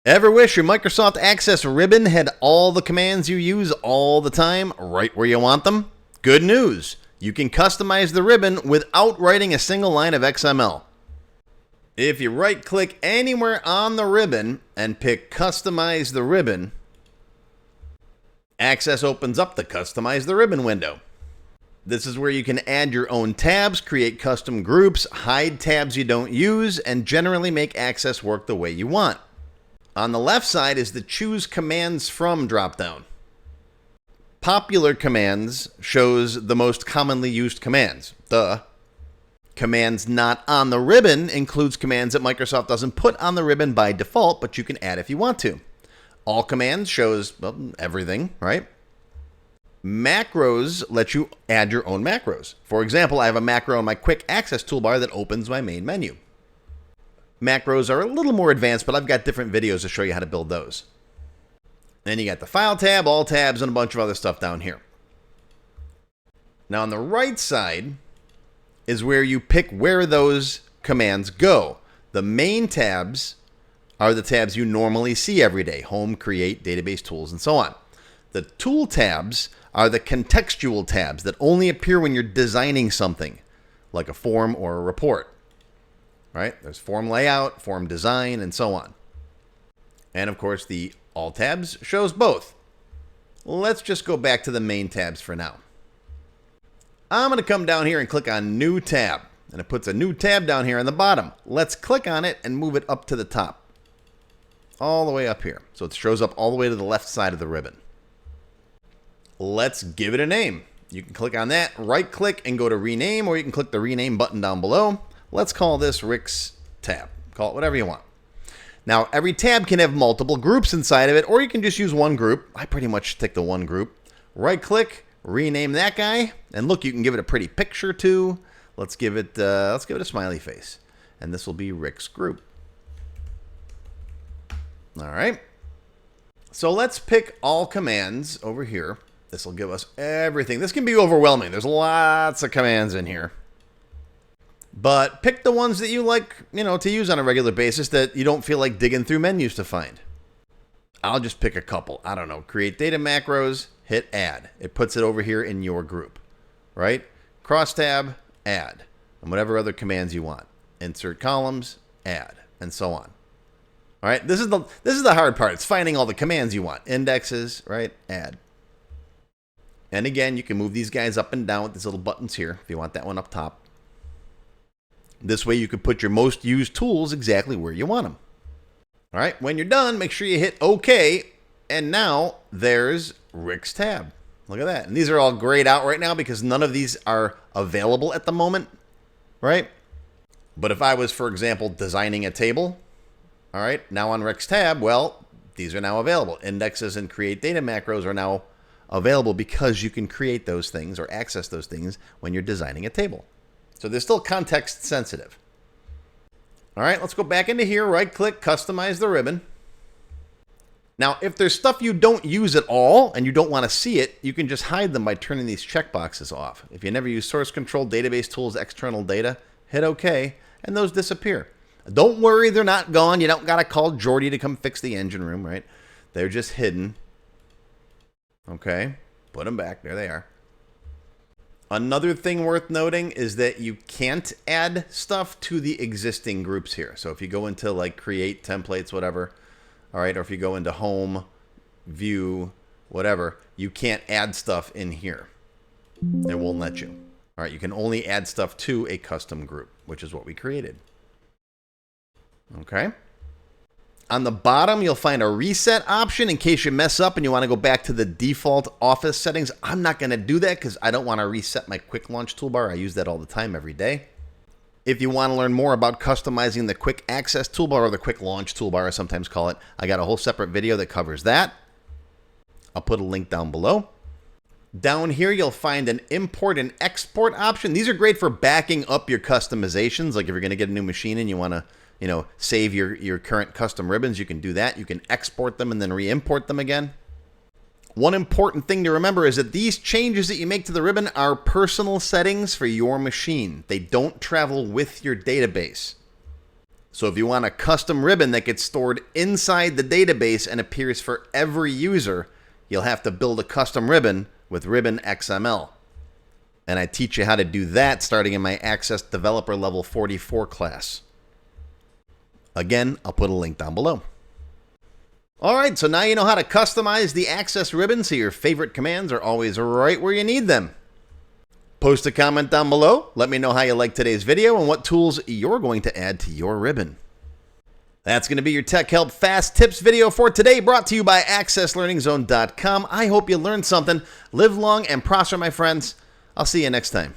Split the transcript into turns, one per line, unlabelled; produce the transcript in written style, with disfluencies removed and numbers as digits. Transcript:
Ever wish your Microsoft Access ribbon had all the commands you use all the time right where you want them? Good news! You can customize the ribbon without writing a single line of XML. If you right-click anywhere on the ribbon and pick Customize the Ribbon, Access opens up the Customize the Ribbon window. This is where you can add your own tabs, create custom groups, hide tabs you don't use, and generally make Access work the way you want. On the left side is the Choose Commands From dropdown. Popular Commands shows the most commonly used commands. Duh. Commands Not on the Ribbon includes commands that Microsoft doesn't put on the ribbon by default, but you can add if you want to. All Commands shows, well, everything, right? Macros let you add your own macros. For example, I have a macro in my Quick Access toolbar that opens my main menu. Macros are a little more advanced, but I've got different videos to show you how to build those. Then you got the File tab, All tabs, and a bunch of other stuff down here. Now on the right side is where you pick where those commands go. The main tabs are the tabs you normally see every day: Home, Create, Database, Tools, and so on. The Tool tabs are the contextual tabs that only appear when you're designing something, like a form or a report. Right? There's form layout, form design, and so on. And of course, the All tabs shows both. Let's just go back to the main tabs for now. I'm going to come down here and click on New Tab. And it puts a new tab down here on the bottom. Let's click on it and move it up to the top. All the way up here. So it shows up all the way to the left side of the ribbon. Let's give it a name. You can click on that, right click, and go to Rename, or you can click the Rename button down below. Let's call this Rick's tab. Call it whatever you want. Now, every tab can have multiple groups inside of it, or you can just use one group. I pretty much stick to one group. Right click, rename that guy, and look, you can give it a pretty picture too. Let's give it a smiley face, and this will be Rick's group. All right. So let's pick All Commands over here. This will give us everything. This can be overwhelming. There's lots of commands in here. But pick the ones that you like, to use on a regular basis that you don't feel like digging through menus to find. I'll just pick a couple. I don't know. Create data macros, hit add. It puts it over here in your group, right? Cross tab, add. And whatever other commands you want. Insert columns, add, and so on. All right. This is the hard part. It's finding all the commands you want. Indexes, right? Add. And again, you can move these guys up and down with these little buttons here if you want that one up top. This way you can put your most used tools exactly where you want them. All right, when you're done, make sure you hit OK. And now there's Rick's tab. Look at that. And these are all grayed out right now because none of these are available at the moment, right? But if I was, for example, designing a table, all right, now on Rick's tab, well, these are now available. Indexes and create data macros are now available because you can create those things or access those things when you're designing a table. So they're still context sensitive. All right, let's go back into here, right click, customize the ribbon. Now, if there's stuff you don't use at all and you don't want to see it, you can just hide them by turning these checkboxes off. If you never use source control, database tools, external data, hit OK, and those disappear. Don't worry, they're not gone. You don't got to call Jordy to come fix the engine room, right? They're just hidden. Okay, put them back. There they are. Another thing worth noting is that you can't add stuff to the existing groups here. So if you go into like create templates, whatever, all right, or if you go into home, view, whatever, you can't add stuff in here. It won't let you. All right, you can only add stuff to a custom group, which is what we created. Okay. On the bottom, you'll find a reset option in case you mess up and you want to go back to the default Office settings. I'm not going to do that because I don't want to reset my quick launch toolbar. I use that all the time, every day. If you want to learn more about customizing the quick access toolbar or the quick launch toolbar, I sometimes call it, I got a whole separate video that covers that. I'll put a link down below. Down here, you'll find an import and export option. These are great for backing up your customizations. Like if you're going to get a new machine and you want to save your current custom ribbons, you can do that. You can export them and then re-import them again. One important thing to remember is that these changes that you make to the ribbon are personal settings for your machine. They don't travel with your database. So if you want a custom ribbon that gets stored inside the database and appears for every user, you'll have to build a custom ribbon with Ribbon XML. And I teach you how to do that starting in my Access Developer Level 44 class. Again, I'll put a link down below. Alright, so now you know how to customize the Access ribbon so your favorite commands are always right where you need them. Post a comment down below. Let me know how you liked today's video and what tools you're going to add to your ribbon. That's going to be your Tech Help Fast Tips video for today, brought to you by AccessLearningZone.com. I hope you learned something. Live long and prosper, my friends. I'll see you next time.